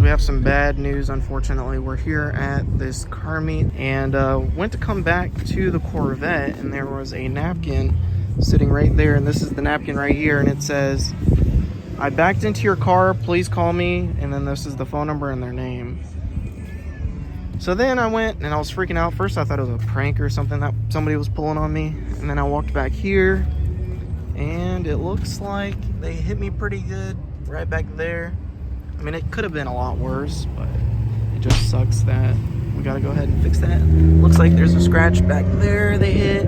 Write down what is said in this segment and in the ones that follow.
We have some bad news, unfortunately. We're here at this car meet and went to come back to the Corvette, and there was a napkin sitting right there, and this is the napkin right here, and it says, "I backed into your car, please call me," and then this is the phone number and their name. So then I went and I was freaking out. First I thought it was a prank or something that somebody was pulling on me, and then I walked back here and it looks like they hit me pretty good right back there. I mean, it could have been a lot worse, but it just sucks that we gotta go ahead and fix that. Looks like there's a scratch back there they hit.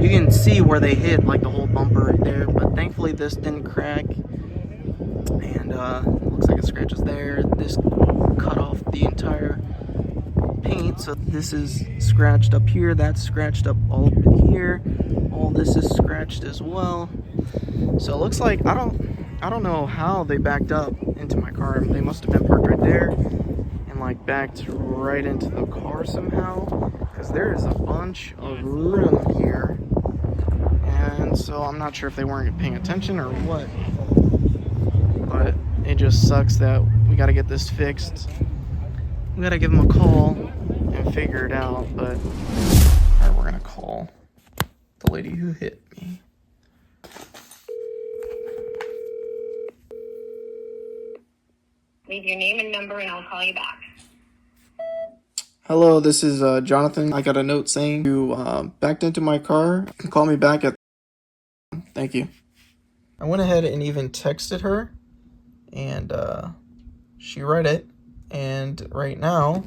You can see where they hit, like the whole bumper right there, but thankfully this didn't crack. And looks like a scratch is there. This cut off the entire paint, so this is scratched up here, that's scratched up all up in here, all this is scratched as well. So it looks like I don't know how they backed up into my car. They must have been parked right there and like backed right into the car somehow, because there is a bunch of room here, and so I'm not sure if they weren't paying attention or what, but it just sucks that we got to get this fixed. We got to give them a call and figure it out, but alright, we're gonna call the lady who hit me. Leave your name and number and I'll call you back. Hello, this is Jonathan. I got a note saying you backed into my car. Call me back at... Thank you. I went ahead and even texted her, and she read it, and right now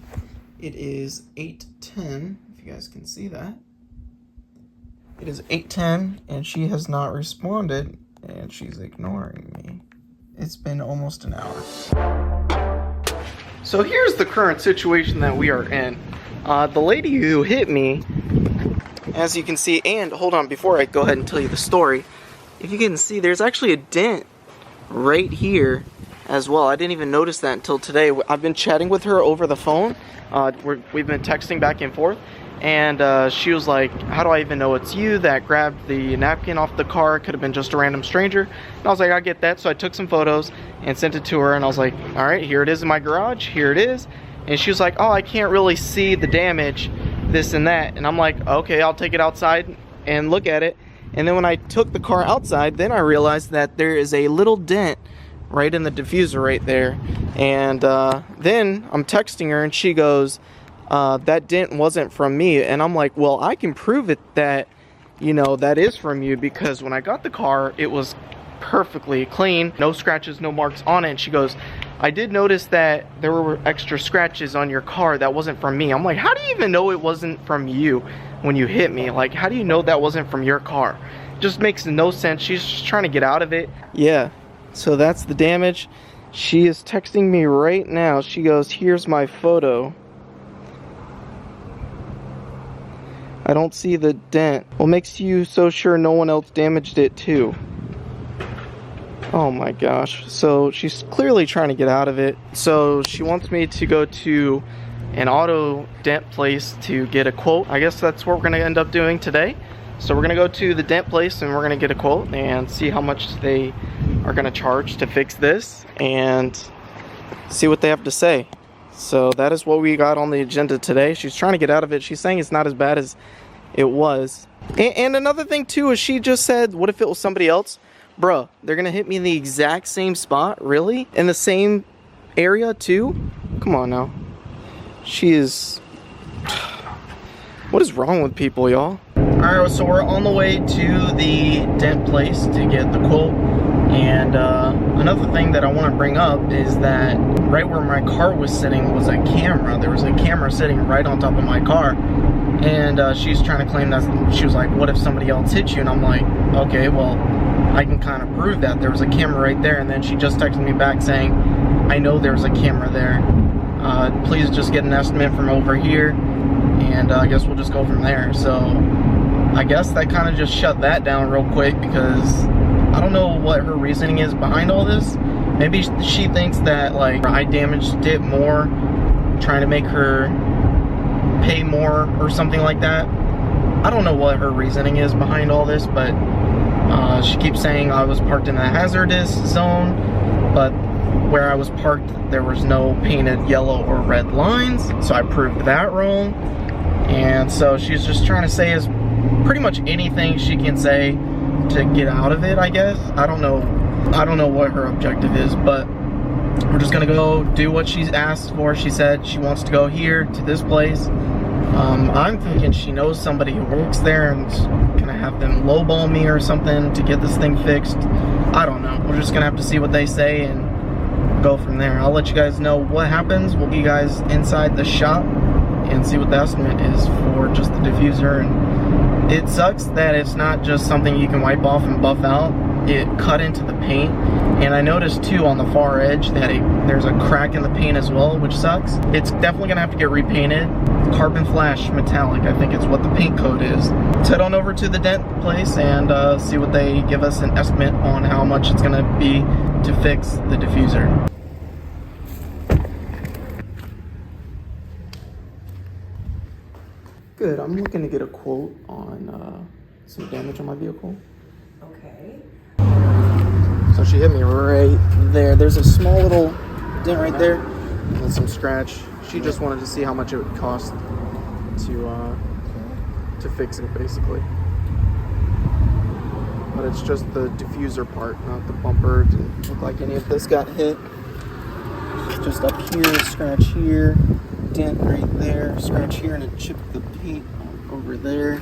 it is 8:10, if you guys can see that. It is 8:10 and she has not responded, and she's ignoring me. It's been almost an hour. So here's the current situation that we are in. The lady who hit me, as you can see, and hold on, before I go ahead and tell you the story, if you can see, there's actually a dent right here as well. I didn't even notice that until today. I've been chatting with her over the phone. We've been texting back and forth, and she was like, "How do I even know it's you that grabbed the napkin off the car? It could have been just a random stranger." And I was like, "I get that." So I took some photos and sent it to her, and I was like, "All right, here it is in my garage. Here it is." And she was like, "Oh, I can't really see the damage, this and that." And I'm like, "Okay, I'll take it outside and look at it." And then when I took the car outside, then I realized that there is a little dent right in the diffuser right there. And then I'm texting her and she goes, "That dent wasn't from me." And I'm like, "Well, I can prove it that, you know, that is from you, because when I got the car, it was perfectly clean, no scratches, no marks on it." And she goes, "I did notice that there were extra scratches on your car. That wasn't from me." I'm like, "How do you even know it wasn't from you when you hit me? Like, how do you know that wasn't from your car?" Just makes no sense. She's just trying to get out of it. Yeah, so that's the damage. She is texting me right now. She goes, "Here's my photo. I don't see the dent. What makes you so sure no one else damaged it too?" Oh my gosh. So she's clearly trying to get out of it. So she wants me to go to an auto dent place to get a quote. I guess that's what we're going to end up doing today. So we're going to go to the dent place and we're going to get a quote and see how much they are going to charge to fix this and see what they have to say. So that is what we got on the agenda today. She's trying to get out of it. She's saying it's not as bad as it was. And another thing too is she just said, what if it was somebody else? Bruh, they're going to hit me in the exact same spot? Really? In the same area too? Come on now. She is... What is wrong with people, y'all? Alright, so we're on the way to the dent place to get the quote. And another thing that I want to bring up is that right where my car was sitting was a camera. There was a camera sitting right on top of my car. And she's trying to claim that, she was like, "What if somebody else hit you?" And I'm like, okay, well, I can kind of prove that. There was a camera right there. And then she just texted me back saying, "I know there's a camera there. Please just get an estimate from over here. And I guess we'll just go from there." So I guess that kind of just shut that down real quick, because I don't know what her reasoning is behind all this. Maybe she thinks that like I damaged it more, trying to make her pay more or something like that. I don't know what her reasoning is behind all this, but she keeps saying I was parked in a hazardous zone, but where I was parked, there was no painted yellow or red lines, so I proved that wrong. And so she's just trying to say is pretty much anything she can say to get out of it, I guess. I don't know what her objective is, but we're just gonna go do what she's asked for. She said she wants to go here to this place. I'm thinking she knows somebody who works there and gonna have them lowball me or something to get this thing fixed. I don't know. We're just gonna have to see what they say and go from there. I'll let you guys know what happens. We'll be guys inside the shop and see what the estimate is for just the diffuser. And it sucks that it's not just something you can wipe off and buff out. It cut into the paint, and I noticed too on the far edge that there's a crack in the paint as well, which sucks. It's definitely gonna have to get repainted. Carbon flash metallic, I think it's what the paint code is. Let's head on over to the dent place and see what they give us an estimate on how much it's gonna be to fix the diffuser. Good, I'm looking to get a quote on some damage on my vehicle. Okay. So she hit me right there. There's a small little dent right there and then some scratch. She just wanted to see how much it would cost to fix it, basically. But it's just the diffuser part, not the bumper. It didn't look like any of this got hit. Just up here, scratch here, dent right there, scratch here, and it chipped the paint over there.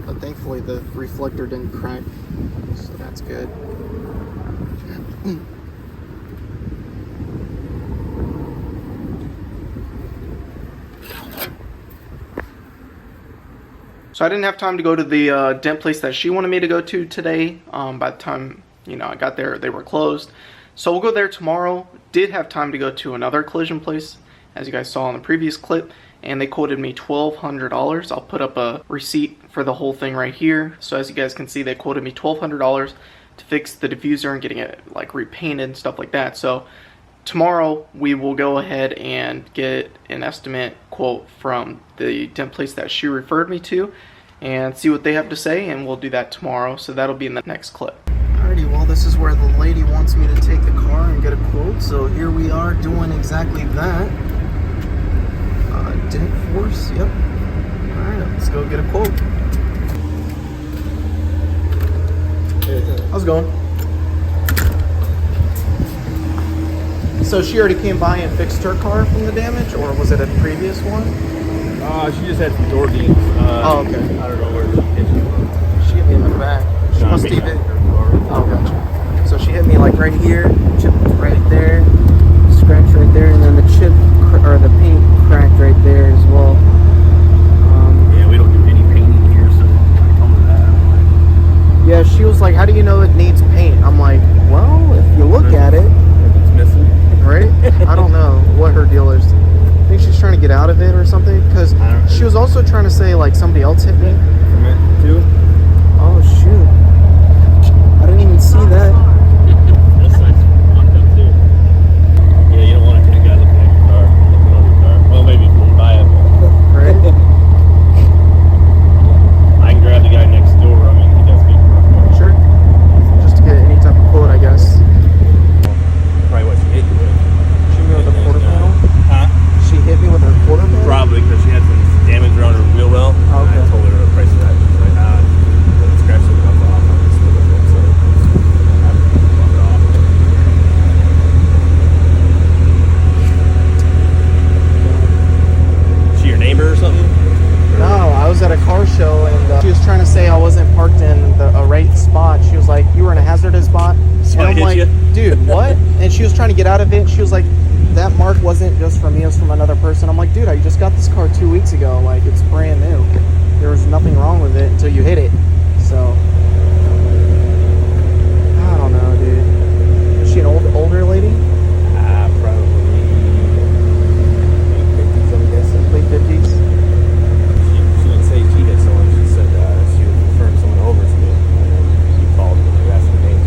But thankfully the reflector didn't crack, so that's good. So I didn't have time to go to the dent place that she wanted me to go to today. By the time I got there, they were closed. So we'll go there tomorrow. Did have time to go to another collision place, as you guys saw in the previous clip, and they quoted me $1,200. I'll put up a receipt for the whole thing right here. So as you guys can see, they quoted me $1,200 to fix the diffuser and getting it like repainted and stuff like that. So tomorrow we will go ahead and get an estimate quote from the dent place that she referred me to and see what they have to say, and we'll do that tomorrow. So that'll be in the next clip. Alrighty, well, this is where the lady wants me to take the car and get a quote, so here we are doing exactly that. Dent force, yep. Alright, let's go get a quote. How's it going? So she already came by and fixed her car from the damage, or was it a previous one? She just had some door beams. Oh, okay. I don't know where she hit you. She hit me in the back. She must have hit. Oh, gotcha. So she hit me like right here, chipped right there, scratch right there, and then the chip or the paint cracked right there as well. Yeah, we don't do any painting here, so I told her that. I'm like, yeah, she was like, "How do you know it needs paint?" I'm like, "Well, if you look at it, if it's missing, right?" I don't know what her deal is. I think she's trying to get out of it or something, because she was also trying to say like somebody else hit me. From it too. Oh shoot! I didn't even see that. This side's fucked up too. Yeah, you don't want to take a guy looking at your car, looking over your car. Well, maybe if you buy it. Right? I can grab the guy next door. I mean, he does good work. Sure. Just to get any type of quote, I guess. Probably what she hit you with. She hit me with a quarter panel. Huh? She hit me with her quarter panel. Probably because she had some damage around her wheel well. Oh, okay. And I told her the price of that. She's like, scratch it off. So I have to fuck it off. She your neighbor or something? No, I was at a car show and she was trying to say I wasn't parked in a right spot. She was like, "You were in a hazardous spot." And I'm hit like, you? "Dude, what?" And she was trying to get out of it. She was like, "That mark wasn't just from me, it was from another person." I'm like, "Dude, I just got this car 2 weeks ago. Like, it's brand new. There was nothing wrong with it until you hit it." So, I don't know, dude. Is she an older lady? Probably late 50s, I'm guessing. Late 50s? She didn't say she hit someone. She said she was referring someone over to me. And then you called and you asked her name.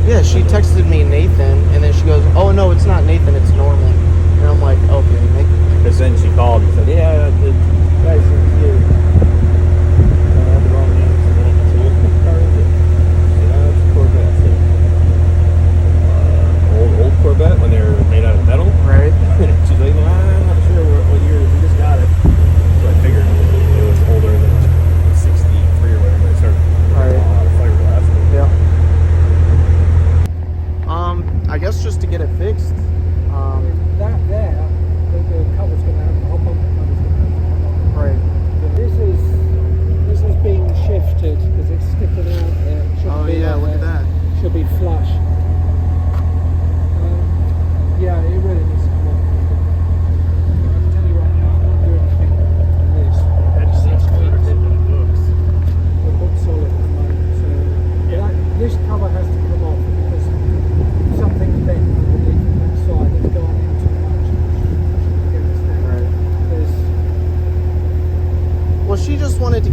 Yeah, she texted me Nathan, and then she goes, "Oh no, it's not Nathan, it's Norman." And I'm like, "Okay, Because then she called and said, "Yeah, the guy said you had the wrong name."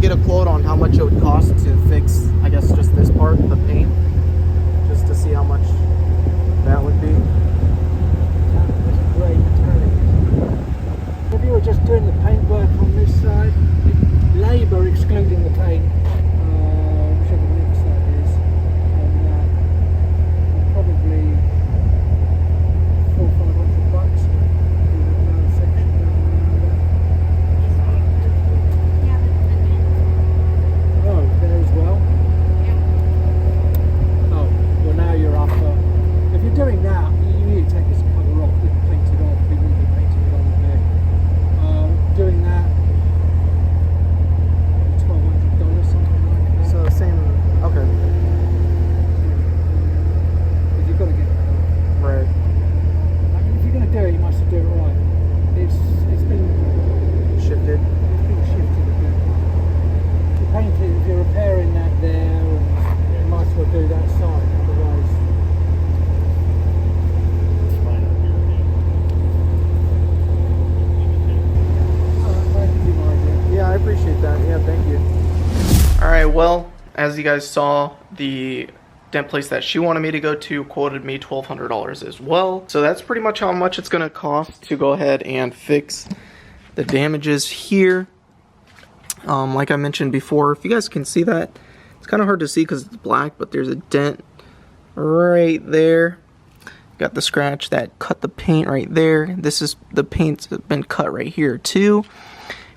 get a quote on how much it would cost to fix, I guess, just this part, the paint, just to see how much that would be. That's grey metallic. If you were just doing the paintwork on this side, labour excluding the paint, whichever mix that is, and probably $400 or $500 do the lower section down there. Oh, there as well. Oh, well now you're up. If you're doing that, you need to take this cover off, paint it off. We need to paint it on there. Doing that, $1,200, something like that. So same, okay. But you've got to get that off. Right. I mean, if you're going to do it, you must do it right. It's been Shifted. shifted a bit. You paint it, if you're repairing that there, and you might as well do that side, otherwise. Yeah, I appreciate that. Yeah, thank you. Alright, well, as you guys saw, the dent place that she wanted me to go to quoted me $1,200 as well. So that's pretty much how much it's going to cost to go ahead and fix the damages here. Like I mentioned before, if you guys can see that, it's kind of hard to see because it's black, but there's a dent right there. Got the scratch that cut the paint right there. This is the paint's been cut right here too.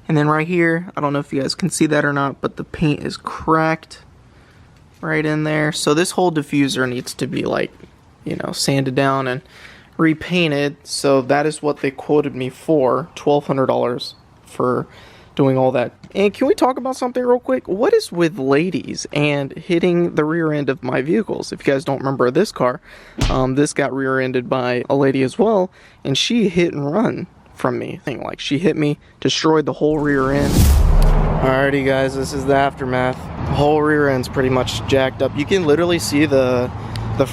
And then right here, I don't know if you guys can see that or not, but the paint is cracked right in there. So this whole diffuser needs to be, like, you know, sanded down and repainted. So that is what they quoted me for, $1,200 for doing all that. And can we talk about something real quick? What is with ladies and hitting the rear end of my vehicles? If you guys don't remember this car, this got rear-ended by a lady as well, and she hit and run from me. Like, she hit me, destroyed the whole rear end. Alrighty guys, this is the aftermath. The whole rear end's pretty much jacked up. You can literally see the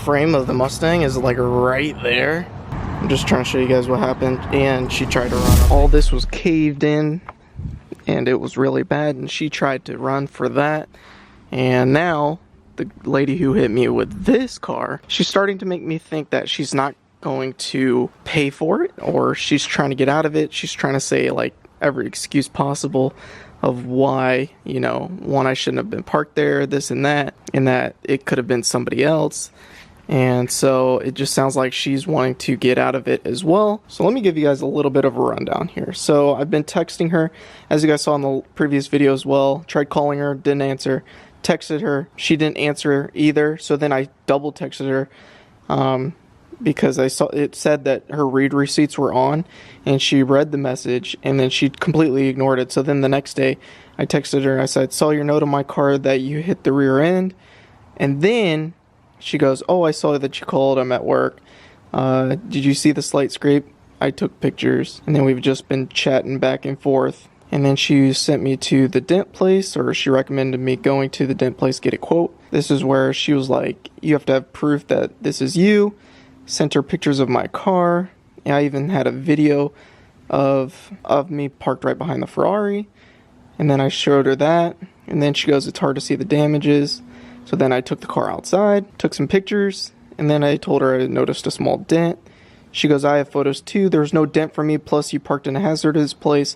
frame of the Mustang is like right there. I'm just trying to show you guys what happened. And she tried to run. All this was caved in and it was really bad, and she tried to run for that. And now the lady who hit me with this car, she's starting to make me think that she's not going to pay for it, or she's trying to get out of it. She's trying to say like every excuse possible of why, you know, one, I shouldn't have been parked there, this and that it could have been somebody else. And so it just sounds like she's wanting to get out of it as well. So let me give you guys a little bit of a rundown here. So I've been texting her, as you guys saw in the previous video as well. Tried calling her, didn't answer. Texted her, she didn't answer either. So then I double texted her because I saw it said that her read receipts were on, and she read the message and then she completely ignored it. So then the next day I texted her, I said, saw your note on my car that you hit the rear end. And then she goes, oh, I saw that you called, I'm at work. Did you see the slight scrape? I took pictures. And then we've just been chatting back and forth. And then she sent me to the dent place, or she recommended me going to the dent place, get a quote. This is where she was like, you have to have proof that this is you. Sent her pictures of my car. And I even had a video of me parked right behind the Ferrari. And then I showed her that. And then she goes, it's hard to see the damages. So then I took the car outside, took some pictures, and then I told her I noticed a small dent. She goes, I have photos too. There's no dent for me, plus you parked in a hazardous place,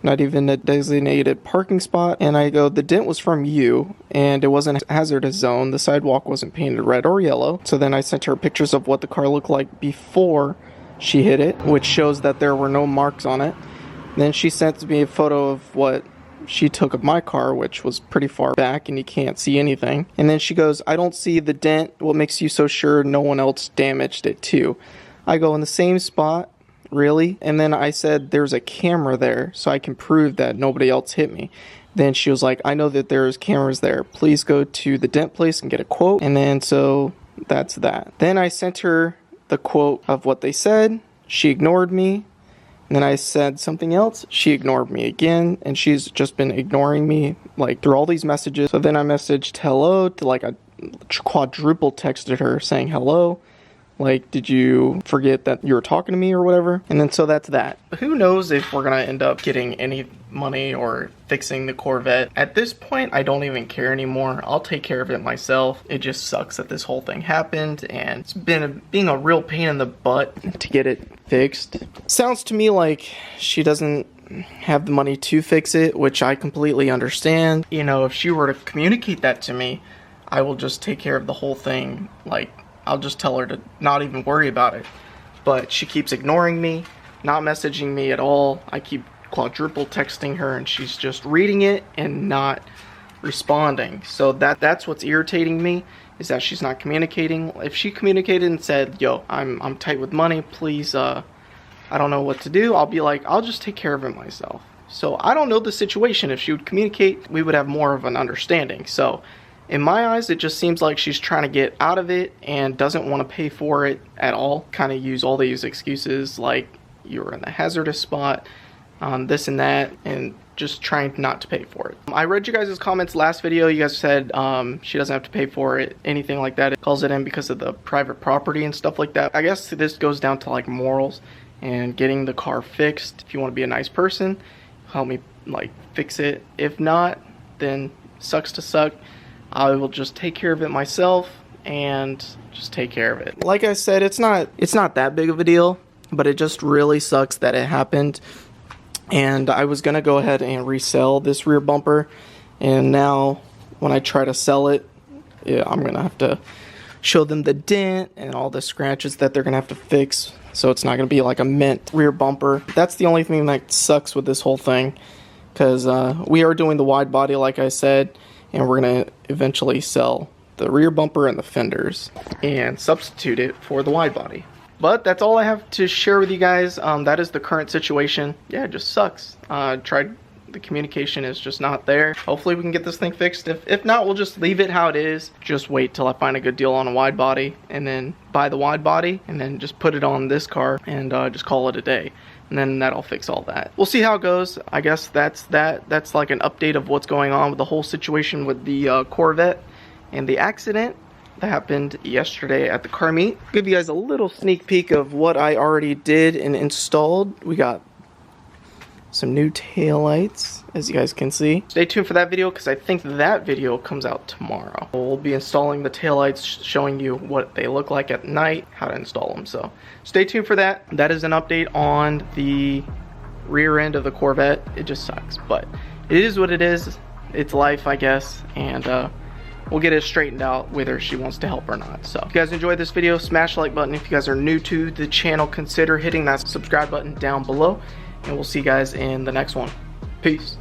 not even a designated parking spot. And I go, the dent was from you, and it wasn't a hazardous zone. The sidewalk wasn't painted red or yellow. So then I sent her pictures of what the car looked like before she hit it, which shows that there were no marks on it. Then she sent me a photo of what she took of my car, which was pretty far back and you can't see anything. And then she goes, I don't see the dent. What makes you so sure no one else damaged it too? I go, in the same spot, really? And then I said, there's a camera there so I can prove that nobody else hit me. Then she was like, I know that there's cameras there. Please go to the dent place and get a quote. And then so that's that. Then I sent her the quote of what they said. She ignored me. And then I said something else. She ignored me again, and she's just been ignoring me like through all these messages. So then I messaged hello to, like, a quadruple texted her saying hello. Like, did you forget that you were talking to me or whatever? And then so that's that. Who knows if we're gonna end up getting any money or fixing the Corvette. At this point, I don't even care anymore. I'll take care of it myself. It just sucks that this whole thing happened, and it's been being a real pain in the butt to get it fixed. Sounds to me like she doesn't have the money to fix it, which I completely understand. You know, if she were to communicate that to me, I will just take care of the whole thing. Like, I'll just tell her to not even worry about it. But she keeps ignoring me, not messaging me at all. I keep quadruple texting her, and she's just reading it and not responding. So that's what's irritating me, is that she's not communicating. If she communicated and said, yo, I'm tight with money, please, I don't know what to do, I'll be like, I'll just take care of it myself. So I don't know the situation. If she would communicate, we would have more of an understanding. So in my eyes, it just seems like she's trying to get out of it and doesn't want to pay for it at all. Kind of use all these excuses like you were in the hazardous spot, this and that, and just trying not to pay for it. I read you guys' comments last video. You guys said she doesn't have to pay for it, anything like that. It calls it in because of the private property and stuff like that. I guess this goes down to like morals and getting the car fixed. If you want to be a nice person, help me like fix it. If not, then sucks to suck. I will just take care of it myself and just take care of it. Like I said, it's not that big of a deal, but it just really sucks that it happened. And I was gonna go ahead and resell this rear bumper, and now when I try to sell it, yeah, I'm gonna have to show them the dent and all the scratches that they're gonna have to fix. So it's not gonna be like a mint rear bumper. That's the only thing that sucks with this whole thing, because we are doing the wide body, like I said, and we're gonna eventually sell the rear bumper and the fenders and substitute it for the wide body. But that's all I have to share with you guys. That is the current situation. Yeah, it just sucks. The communication is just not there. Hopefully we can get this thing fixed. If not, we'll just leave it how it is. Just wait till I find a good deal on a wide body, and then buy the wide body, and then just put it on this car and just call it a day. And then that'll fix all that. We'll see how it goes. I guess that's like an update of what's going on with the whole situation with the Corvette and the accident that happened yesterday at the car meet. Give you guys a little sneak peek of what I already did and installed. We got some new taillights, as you guys can see. Stay tuned for that video, because I think that video comes out tomorrow. We'll be installing the taillights, showing you what they look like at night, how to install them. So stay tuned for that. That is an update on the rear end of the Corvette. It just sucks, but it is what it is. It's life, I guess, and we'll get it straightened out whether she wants to help or not. So if you guys enjoyed this video, smash the like button. If you guys are new to the channel, consider hitting that subscribe button down below, and we'll see you guys in the next one. Peace.